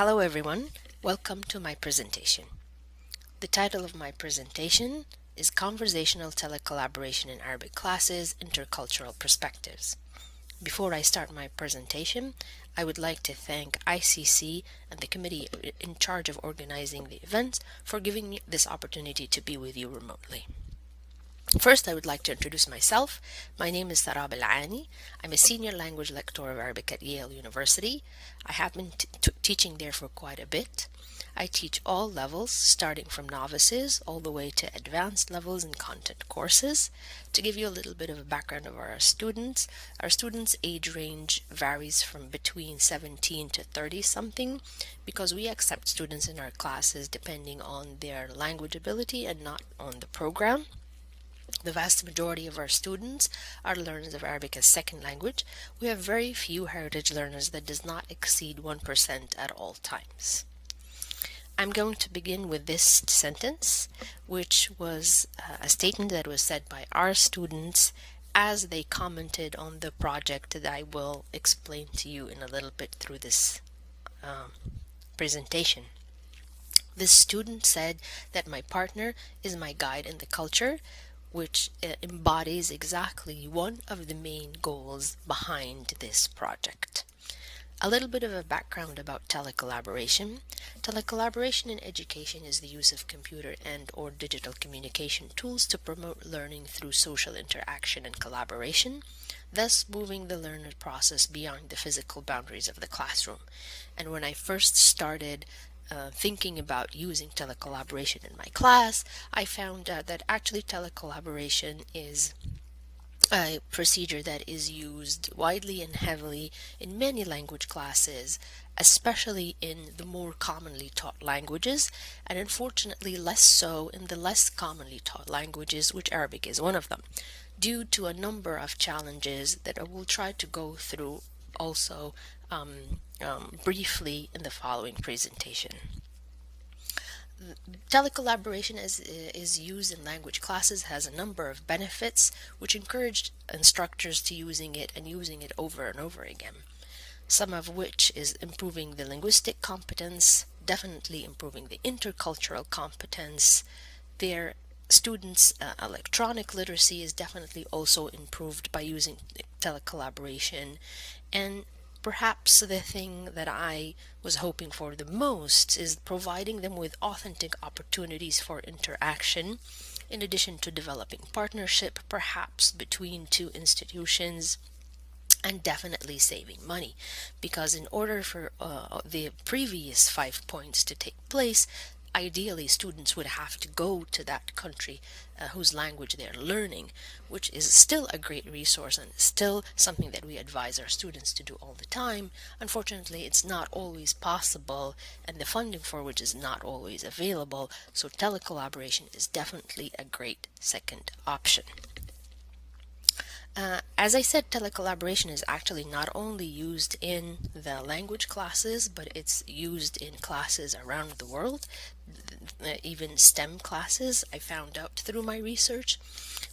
Hello everyone, welcome to my presentation. The title of my presentation is Conversational Telecollaboration in Arabic Classes, Intercultural Perspectives. Before I start my presentation, I would like to thank ICC and the committee in charge of organizing the event for giving me this opportunity to be with you remotely. First, I would like to introduce myself. My name is Sarab Al-Ani. I'm a senior language lecturer of Arabic at Yale University. I have been teaching there for quite a bit. I teach all levels, starting from novices all the way to advanced levels in content courses. To give you a little bit of a background of our students age range varies from between 17 to 30 something because we accept students in our classes depending on their language ability and not on the program. The vast majority of our students are learners of Arabic as second language. We have very few heritage learners that does not exceed 1% at all times. I'm going to begin with this sentence, which was a statement that was said by our students as they commented on the project that I will explain to you in a little bit through this presentation. This student said that my partner is my guide in the culture, which embodies exactly one of the main goals behind this project. A little bit of a background about telecollaboration. Telecollaboration in education is the use of computer and/or digital communication tools to promote learning through social interaction and collaboration, thus moving the learner process beyond the physical boundaries of the classroom. And when I first started thinking about using telecollaboration in my class, I found out that actually telecollaboration is a procedure that is used widely and heavily in many language classes, especially in the more commonly taught languages, and unfortunately less so in the less commonly taught languages, which Arabic is one of them, due to a number of challenges that I will try to go through also briefly in the following presentation. Telecollaboration is used in language classes has a number of benefits which encourage instructors to using it over and over again. Some of which is improving the linguistic competence, definitely improving the intercultural competence. Their students' electronic literacy is definitely also improved by using telecollaboration, and perhaps the thing that I was hoping for the most is providing them with authentic opportunities for interaction, in addition to developing partnership, perhaps between two institutions, and definitely saving money, because in order for the previous 5 points to take place, ideally students would have to go to that country whose language they're learning, which is still a great resource and still something that we advise our students to do all the time. Unfortunately, it's not always possible, and the funding for which is not always available, so telecollaboration is definitely a great second option. As I said, telecollaboration is actually not only used in the language classes, but it's used in classes around the world, even STEM classes, I found out through my research.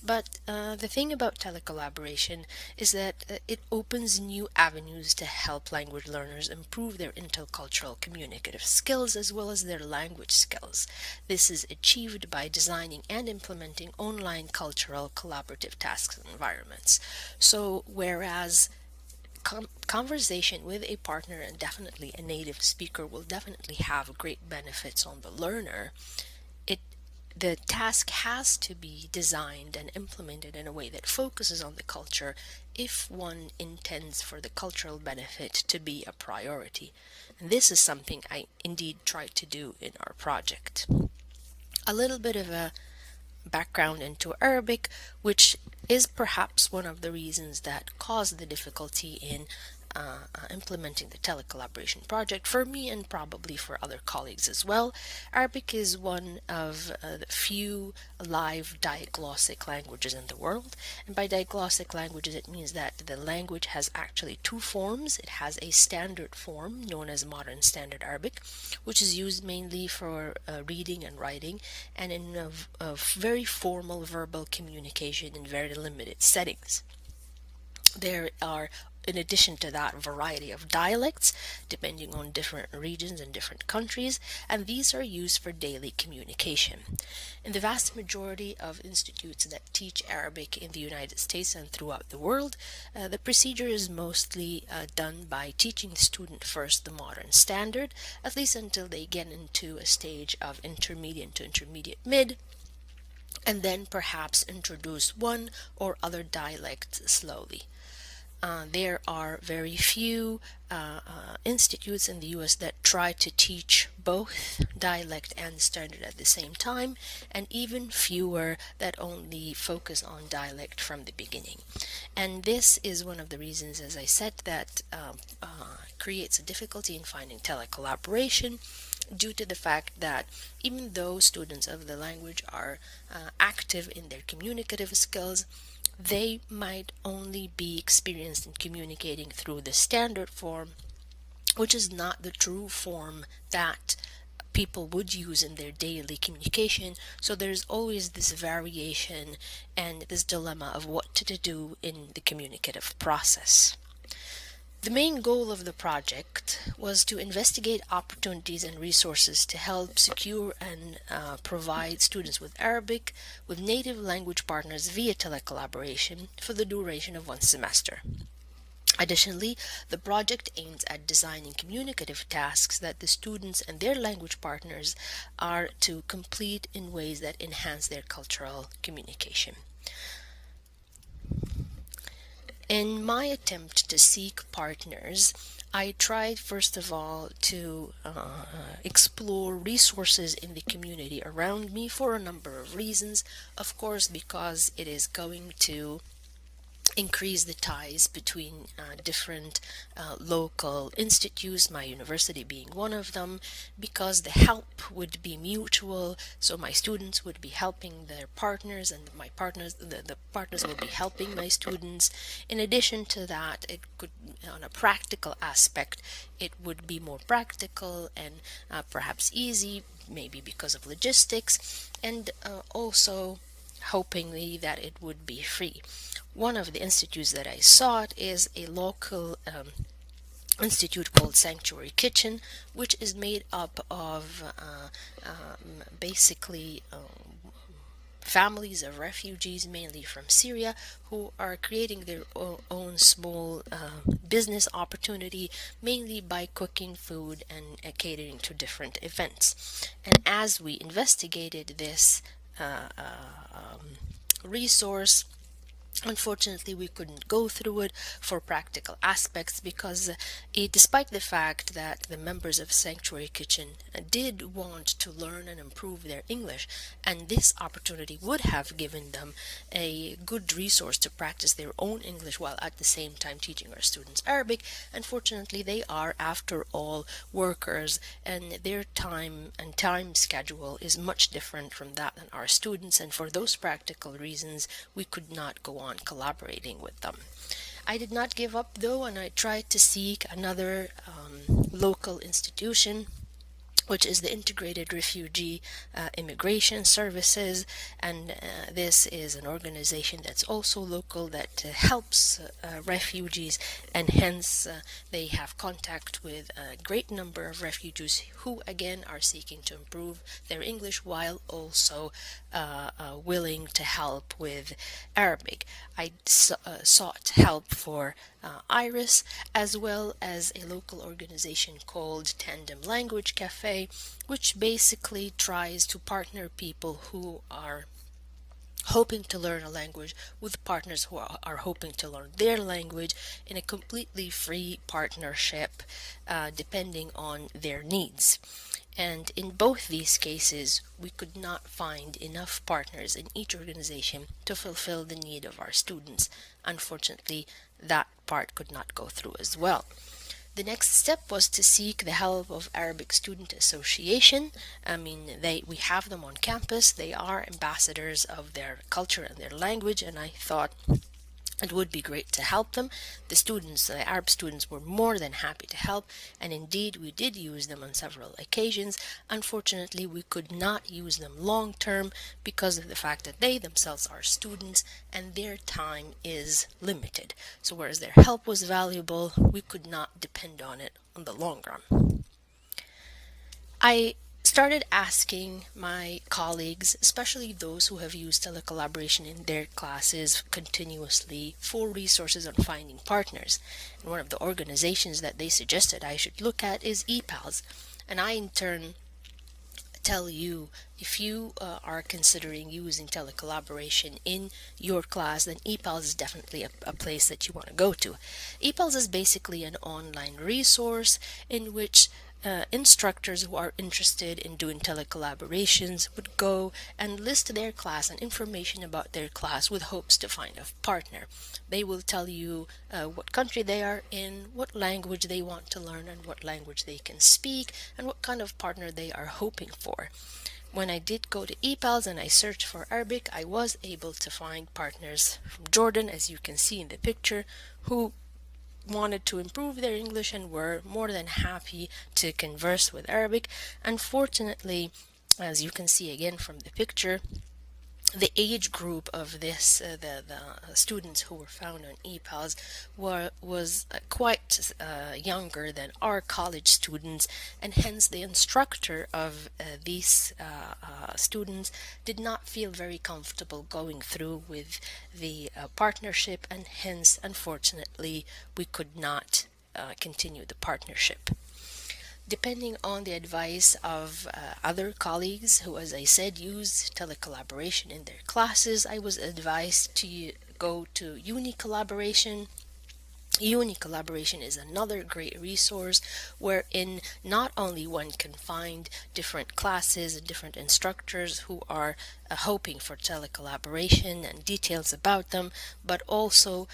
But the thing about telecollaboration is that it opens new avenues to help language learners improve their intercultural communicative skills as well as their language skills. This is achieved by designing and implementing online cultural collaborative tasks and environments. So whereas conversation with a partner and definitely a native speaker will definitely have great benefits on the learner, the task has to be designed and implemented in a way that focuses on the culture if one intends for the cultural benefit to be a priority. And this is something I indeed tried to do in our project. A little bit of a background into Arabic, which is perhaps one of the reasons that caused the difficulty in implementing the telecollaboration project for me and probably for other colleagues as well. Arabic is one of the few live diglossic languages in the world, and by diglossic languages it means that the language has actually two forms. It has a standard form known as Modern Standard Arabic, which is used mainly for reading and writing and in a very formal verbal communication in very limited settings. There are in addition to that, variety of dialects depending on different regions and different countries, and these are used for daily communication. In the vast majority of institutes that teach Arabic in the United States and throughout the world, the procedure is mostly done by teaching the student first the modern standard, at least until they get into a stage of intermediate to intermediate mid, and then perhaps introduce one or other dialect slowly. There are very few institutes in the US that try to teach both dialect and standard at the same time, and even fewer that only focus on dialect from the beginning. And this is one of the reasons, as I said, that creates a difficulty in finding telecollaboration, due to the fact that even though students of the language are active in their communicative skills, they might only be experienced in communicating through the standard form, which is not the true form that people would use in their daily communication. So there's always this variation and this dilemma of what to do in the communicative process. The main goal of the project was to investigate opportunities and resources to help secure and provide students with Arabic with native language partners via telecollaboration for the duration of one semester. Additionally, the project aims at designing communicative tasks that the students and their language partners are to complete in ways that enhance their cultural communication. In my attempt to seek partners, I tried first of all to explore resources in the community around me for a number of reasons. Of course, because it is going to increase the ties between different local institutes, my university being one of them, because the help would be mutual. So my students would be helping their partners, and my partners, the partners will be helping my students. In addition to that, it could, on a practical aspect, it would be more practical and perhaps easy, maybe because of logistics, and also hopingly that it would be free. One of the institutes that I sought is a local institute called Sanctuary Kitchen, which is made up of basically families of refugees, mainly from Syria, who are creating their own small business opportunity, mainly by cooking food and catering to different events. And as we investigated this resource, unfortunately, we couldn't go through it for practical aspects because despite the fact that the members of Sanctuary Kitchen did want to learn and improve their English, and this opportunity would have given them a good resource to practice their own English while at the same time teaching our students Arabic, unfortunately, they are, after all, workers, and their time and time schedule is much different from that than our students, and for those practical reasons, we could not go on collaborating with them. I did not give up though, and I tried to seek another local institution, which is the Integrated Refugee Immigration Services, and this is an organization that's also local that helps refugees, and hence they have contact with a great number of refugees who again are seeking to improve their English while also willing to help with Arabic. I sought help for Iris, as well as a local organization called Tandem Language Cafe, which basically tries to partner people who are hoping to learn a language with partners who are hoping to learn their language in a completely free partnership, depending on their needs. And in both these cases, we could not find enough partners in each organization to fulfill the need of our students. Unfortunately, that part could not go through as well. The next step was to seek the help of Arabic Student Association. We have them on campus. They are ambassadors of their culture and their language, and I thought It would be great to help them. The students, the Arab students, were more than happy to help, and indeed we did use them on several occasions. Unfortunately, we could not use them long term because of the fact that they themselves are students and their time is limited. So whereas their help was valuable, we could not depend on it on the long run. I started asking my colleagues, especially those who have used telecollaboration in their classes continuously, for resources on finding partners. And one of the organizations that they suggested I should look at is ePals. And I, in turn, tell you, if you are considering using telecollaboration in your class, then ePals is definitely a place that you want to go to. ePals is basically an online resource in which instructors who are interested in doing telecollaborations would go and list their class and information about their class with hopes to find a partner. They will tell you what country they are in, what language they want to learn, and what language they can speak, and what kind of partner they are hoping for. When I did go to ePals and I searched for Arabic, I was able to find partners from Jordan, as you can see in the picture, who wanted to improve their English and were more than happy to converse with Arabic. Unfortunately, as you can see again from the picture, the age group of this, the students who were found on ePals was quite younger than our college students, and hence the instructor of these students did not feel very comfortable going through with the partnership, and hence, unfortunately, we could not continue the partnership. Depending on the advice of other colleagues who, as I said, use telecollaboration in their classes, I was advised to go to Unicollaboration. Unicollaboration is another great resource wherein not only one can find different classes and different instructors who are hoping for telecollaboration and details about them, but also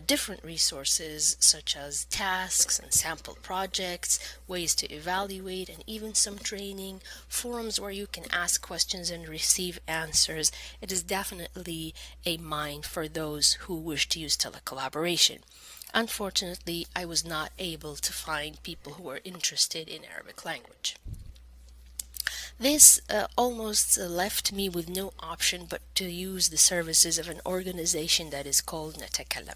different resources such as tasks and sample projects, ways to evaluate, and even some training, forums where you can ask questions and receive answers. It is definitely a mine for those who wish to use telecollaboration. Unfortunately, I was not able to find people who were interested in Arabic language. This almost left me with no option but to use the services of an organization that is called Natakallam.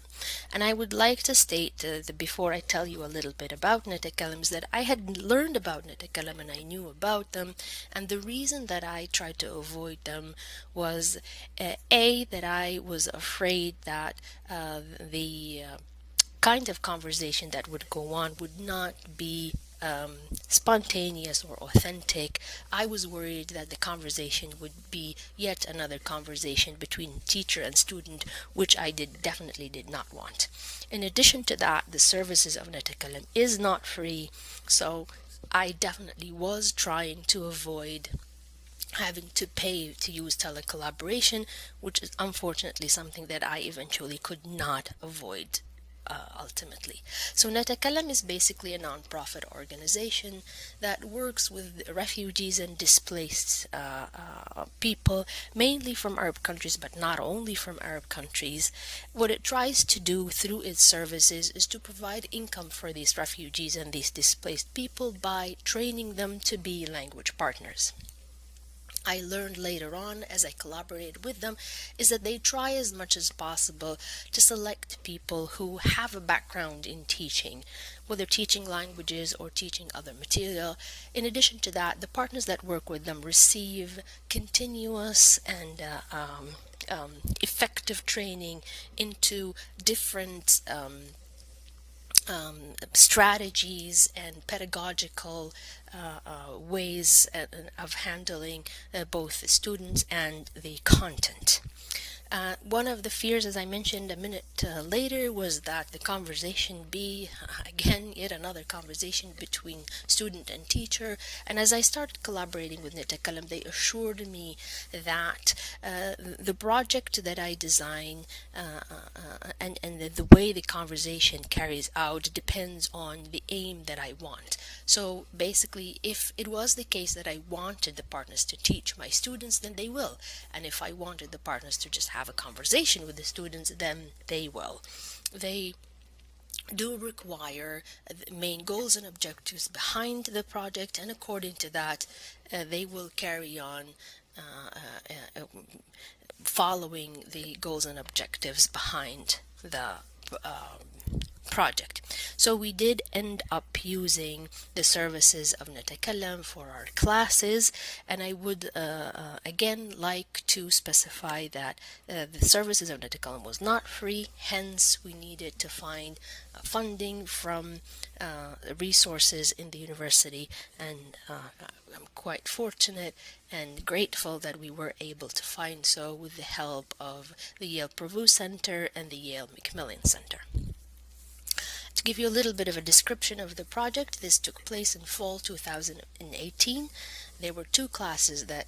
And I would like to state that before I tell you a little bit about Natakallam is that I had learned about Natakallam and I knew about them, and the reason that I tried to avoid them was that I was afraid that the kind of conversation that would go on would not be spontaneous or authentic. I was worried that the conversation would be yet another conversation between teacher and student, which I definitely did not want. In addition to that, the services of Natakallam is not free, so I definitely was trying to avoid having to pay to use telecollaboration, which is unfortunately something that I eventually could not avoid ultimately. So Natakallam is basically a non-profit organization that works with refugees and displaced people, mainly from Arab countries, but not only from Arab countries. What it tries to do through its services is to provide income for these refugees and these displaced people by training them to be language partners. I learned later on as I collaborated with them is that they try as much as possible to select people who have a background in teaching, whether teaching languages or teaching other material. In addition to that, the partners that work with them receive continuous and effective training into different strategies and pedagogical ways of handling both the students and the content. One of the fears, as I mentioned a minute later, was that the conversation be, again, yet another conversation between student and teacher. And as I started collaborating with Natakallam, they assured me that the project that I design and the way the conversation carries out depends on the aim that I want. So basically, if it was the case that I wanted the partners to teach my students, then they will. And if I wanted the partners to just have have a conversation with the students, then they will. They do require the main goals and objectives behind the project, and according to that, they will carry on following the goals and objectives behind the project. So we did end up using the services of Natakallam for our classes, and I would again like to specify that the services of Natakallam was not free, hence we needed to find funding from resources in the university, and I'm quite fortunate and grateful that we were able to find so with the help of the Yale Provoo Center and the Yale Macmillan Center. To give you a little bit of a description of the project, this took place in fall 2018. There were two classes that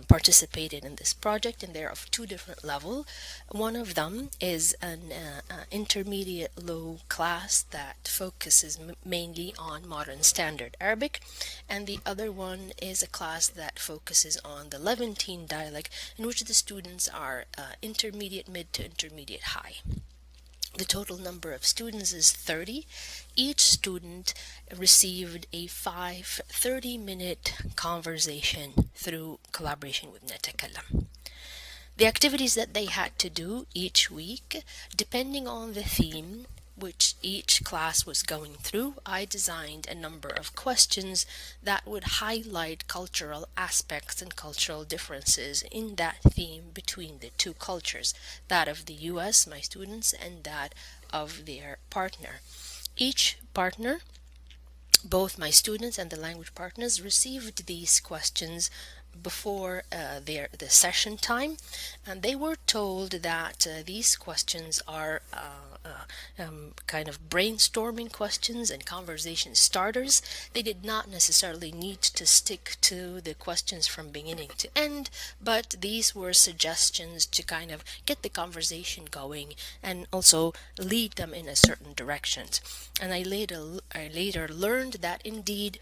participated in this project, and they're of two different levels. One of them is an intermediate low class that focuses mainly on modern standard Arabic, and the other one is a class that focuses on the Levantine dialect, in which the students are intermediate mid to intermediate high. The total number of students is 30. Each student received a 30-minute conversation through collaboration with Natakallam. The activities that they had to do each week, depending on the theme which each class was going through, I designed a number of questions that would highlight cultural aspects and cultural differences in that theme between the two cultures, that of the US, my students, and that of their partner. Each partner, both my students and the language partners, received these questions before the session time, and they were told that these questions are kind of brainstorming questions and conversation starters. They did not necessarily need to stick to the questions from beginning to end, but these were suggestions to kind of get the conversation going and also lead them in a certain direction. And I later learned that indeed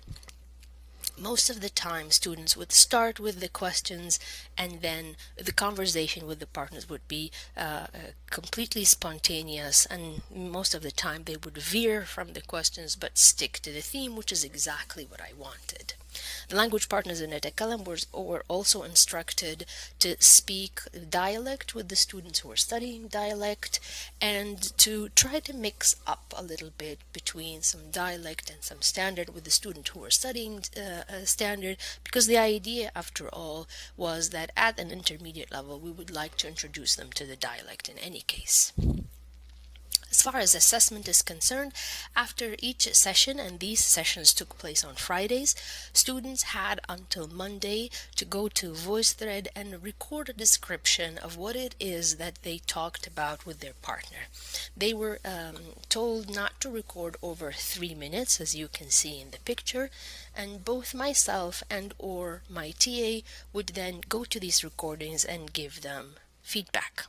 most of the time students would start with the questions, and then the conversation with the partners would be completely spontaneous, and most of the time they would veer from the questions but stick to the theme, which is exactly what I wanted. The language partners in Natakallam were also instructed to speak dialect with the students who were studying dialect, and to try to mix up a little bit between some dialect and some standard with the student who were studying standard, because the idea, after all, was that at an intermediate level we would like to introduce them to the dialect in any case. As far as assessment is concerned, after each session, and these sessions took place on Fridays, students had until Monday to go to VoiceThread and record a description of what it is that they talked about with their partner. They were told not to record over 3 minutes, as you can see in the picture, and both myself and or my TA would then go to these recordings and give them feedback.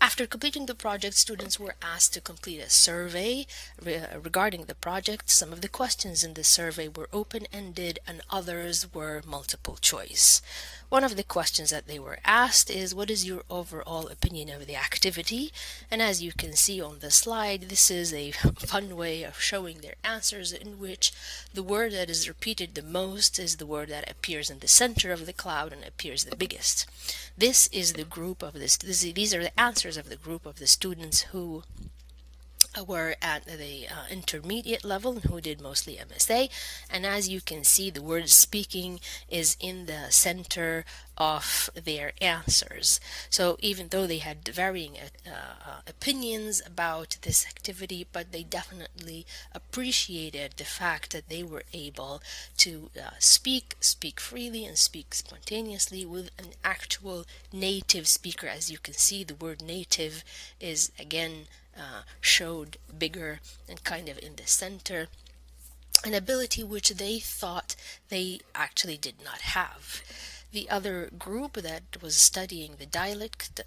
After completing the project, students were asked to complete a survey regarding the project. Some of the questions in the survey were open-ended and others were multiple choice. One of the questions that they were asked is, what is your overall opinion of the activity? And as you can see on the slide, this is a fun way of showing their answers, in which the word that is repeated the most is the word that appears in the center of the cloud and appears the biggest. This is the group of these are the answers of the group of the students who were at the intermediate level and who did mostly MSA, and as you can see, the word speaking is in the center of their answers. So even though they had varying opinions about this activity, but they definitely appreciated the fact that they were able to speak freely and speak spontaneously with an actual native speaker. As you can see, the word native is again showed bigger and kind of in the center, an ability which they thought they actually did not have. The other group that was studying the dialect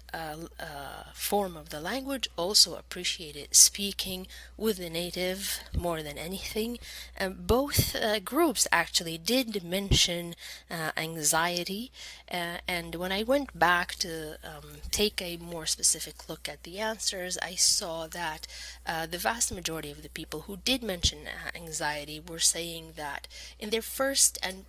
form of the language also appreciated speaking with the native more than anything. Both groups actually did mention anxiety, and when I went back to take a more specific look at the answers, I saw that the vast majority of the people who did mention anxiety were saying that in their first and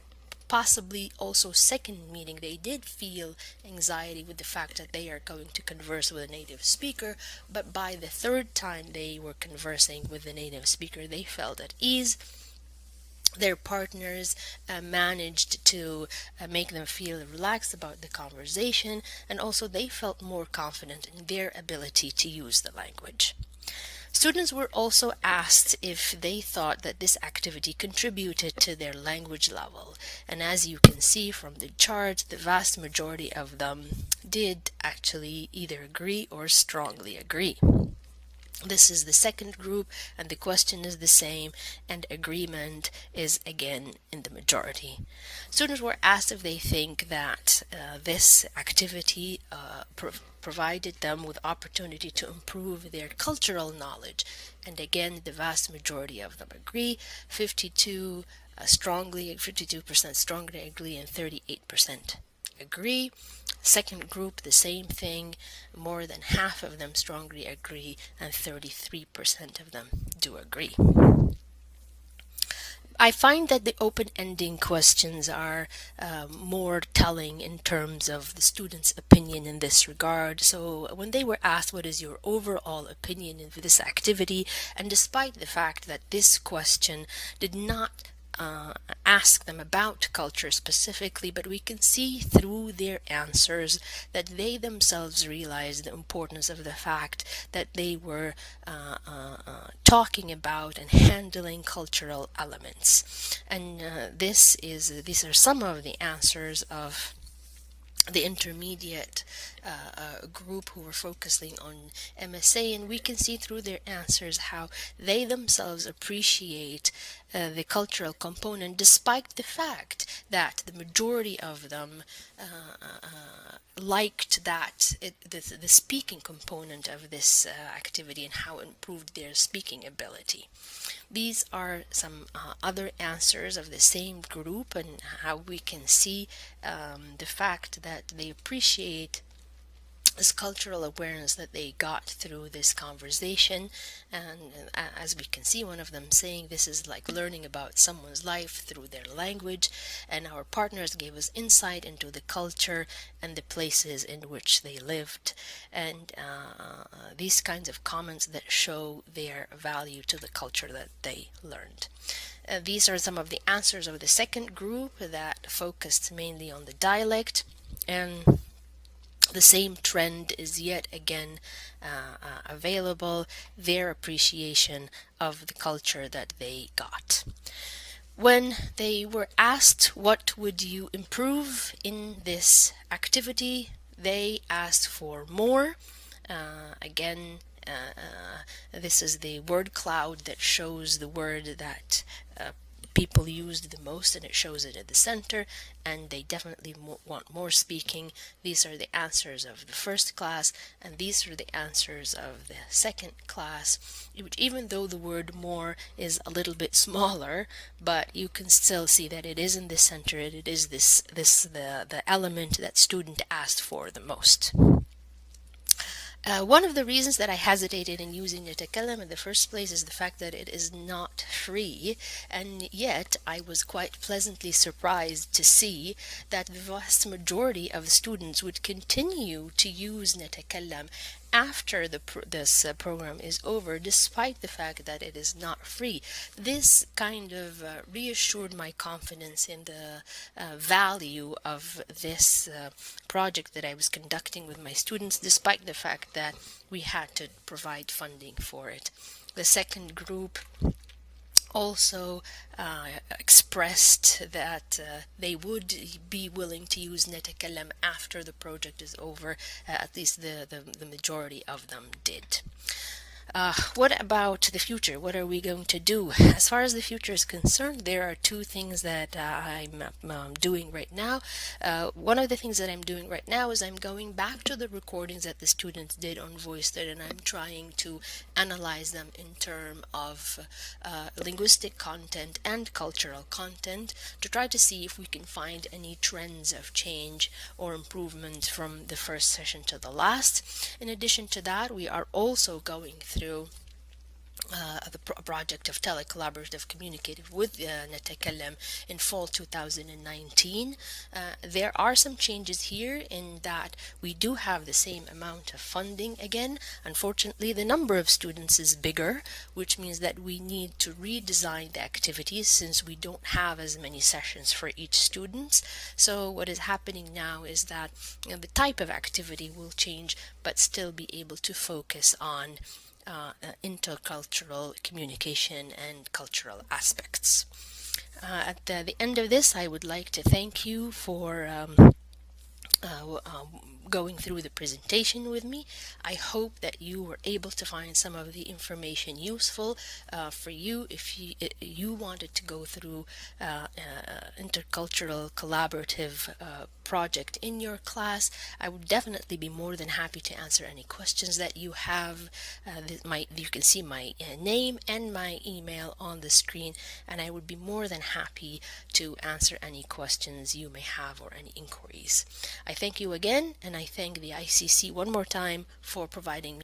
possibly also second meeting they did feel anxiety with the fact that they are going to converse with a native speaker, but by the third time they were conversing with the native speaker they felt at ease. Their partners managed to make them feel relaxed about the conversation, and also they felt more confident in their ability to use the language. Students were also asked if they thought that this activity contributed to their language level, and as you can see from the chart, the vast majority of them did actually either agree or strongly agree. This is the second group, and the question is the same, and agreement is again in the majority. Students were asked if they think that this activity provided them with opportunity to improve their cultural knowledge, and again the vast majority of them agree. 52% strongly agree, and 38% agree. Second group, the same thing. More than half of them strongly agree, and 33% of them do agree. I find that the open-ending questions are more telling in terms of the students' opinion in this regard. So when they were asked, what is your overall opinion of this activity? And despite the fact that this question did not ask them about culture specifically, but we can see through their answers that they themselves realized the importance of the fact that they were talking about and handling cultural elements. And these are some of the answers of the intermediate group who were focusing on MSA, and we can see through their answers how they themselves appreciate the cultural component, despite the fact that the majority of them liked the speaking component of this activity and how it improved their speaking ability. These are some other answers of the same group, and how we can see the fact that they appreciate this cultural awareness that they got through this conversation. And as we can see, one of them saying this is like learning about someone's life through their language, and our partners gave us insight into the culture and the places in which they lived, and these kinds of comments that show their value to the culture that they learned. These are some of the answers of the second group that focused mainly on the dialect, and the same trend is yet again available, their appreciation of the culture that they got. When they were asked what would you improve in this activity, they asked for more. Again, this is the word cloud that shows the word that people used the most, and it shows it at the center, and they definitely want more speaking. These are the answers of the first class, and these are the answers of the second class, which, even though the word more is a little bit smaller, but you can still see that it is in the center. It is the element that student asked for the most. One of the reasons that I hesitated in using Intercultural in the first place is the fact that it is not free, and yet I was quite pleasantly surprised to see that the vast majority of students would continue to use Intercultural after this program is over, despite the fact that it is not free. This kind of reassured my confidence in the value of this project that I was conducting with my students, despite the fact that we had to provide funding for it. The second group also expressed that they would be willing to use Netakalam after the project is over. At least the majority of them did. What about the future? What are we going to do? As far as the future is concerned, there are two things that I'm doing right now. One of the things that I'm doing right now is I'm going back to the recordings that the students did on VoiceThread, and I'm trying to analyze them in terms of linguistic content and cultural content to try to see if we can find any trends of change or improvement from the first session to the last. In addition to that, we are also going through the project of telecollaborative communicative with Natakallam in fall 2019. There are some changes here in that we do have the same amount of funding again. Unfortunately, the number of students is bigger, which means that we need to redesign the activities since we don't have as many sessions for each student. So what is happening now is that the type of activity will change, but still be able to focus on intercultural communication and cultural aspects. At the end of this, I would like to thank you for going through the presentation with me. I hope that you were able to find some of the information useful for you. If you wanted to go through intercultural collaborative project in your class, I would definitely be more than happy to answer any questions that you have. You can see my name and my email on the screen, and I would be more than happy to answer any questions you may have or any inquiries. I thank you again, and I thank the ICC one more time for providing me